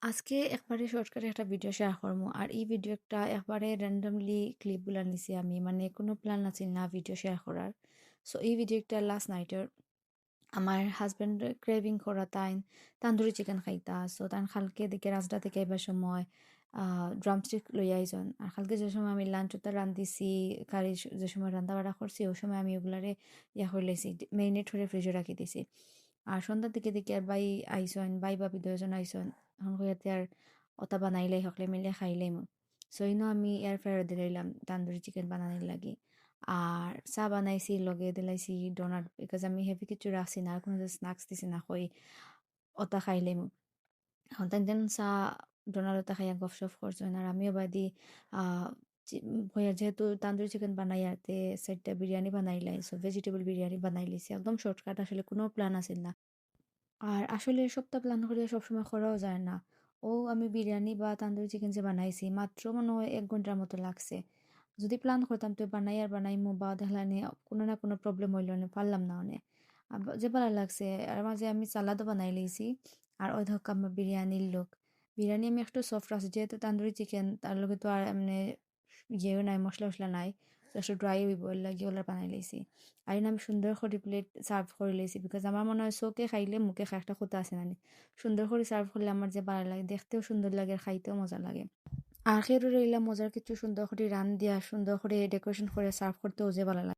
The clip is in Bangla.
আজকে একবারে শর্টকাটে একটা ভিডিও শেয়ার করবো আর এই ভিডিওটা একবারে র্যান্ডমলি ক্লিপগুলো নিছি আমি মানে কোনো প্ল্যান আছিল না ভিডিও শেয়ার করার। সো এই ভিডিওটা লাস্ট নাইটের আমার হাজব্যান্ড ক্রেভিং করা তাই তান্দুরি চিকেন খাইতা। সো তাই কালকে দিকে রাজদা থেকে এবার সময় ড্রামস্টিক লই আইজন আর কালকে যে সময় আমি লাঞ্চটা রান্ধিছি কারি যে সময় রান্না বাড়া করছি ওই সময় আমি ওগুলারে ইয়া করে লাইছি, মেরিনেট করে ফ্রিজে রাখি দিছি। আর সন্ধ্যার দিকে দিকে আর বাই আইসন বাই ভাবি দুজন আইসন এখন কইয়াতে আর অতা বানাইলাই সকলে মিলে খাইলাম। সো ইনো আমি এয়ার ফ্রায়ার দিলাইলাম তান্দুরি চিকেন বানানোর লাগি। আর চা বানাইছি লগে দিলাইছি ডোনাট বিকজ আমি হেভি কিছু রাখছি না আর কোনো স্ন্যাক্স দিছি না কই অতা খাইলাম। এখন তেন চা ডোনাট অতা খাইয়া গফ সফ করছেন আর আমিও বাদি আহ হইয়া যেহেতু তান্দুরি চিকেন বানাই আরতে সেটটা বিরিয়ানি বানাইলাই, সো ভেজিটেবল বিরিয়ানি বানাই লিছি একদম শর্টকাট, আসলে কোনো প্ল্যান আছিল না। আর আসলে সবটা প্ল্যান করিয়া সবসময় করাও যায় না। ও আমি বিরিয়ানি বা তান্দুরি চিকেন যে বানাইছি মাত্র মনে হয় ১ ঘন্টার মতো লাগছে। যদি প্ল্যান করতাম তো বানাই আর বানাইমু বা দেখলানি কোনো না কোনো প্রবলেম হইল না পারলাম না অনে যে ভালো লাগছে। আর মাঝে আমি সালাদও বানাই লইছি। আর ওই ধক আমার বিরিয়ানির লোক বিরিয়ানি আমি একটু সফট আছে যেহেতু তান্দুরি চিকেন তার লগে তো আর এমনি ইয়েও নাই, মশলা মশলা নাই, একটু ড্রাই হইব এর লাগি ওলা বানাই লইছি। আর এনে আমি সুন্দর করে প্লেট সার্ভ করে লইছি বিকজ আমার মনে হয় চোখে খাইলে মুখে খাই একটা কথা আছে না নি? সুন্দর করে সার্ভ করলে আমার যে ভালো লাগে, দেখতেও সুন্দর লাগে আর খাইতেও মজা লাগে। আর খেয়ে রইলাম মজার কিছু সুন্দর করে রান দিয়া সুন্দর করে ডেকোরেশন করে সার্ভ করতেও যে ভালো লাগে।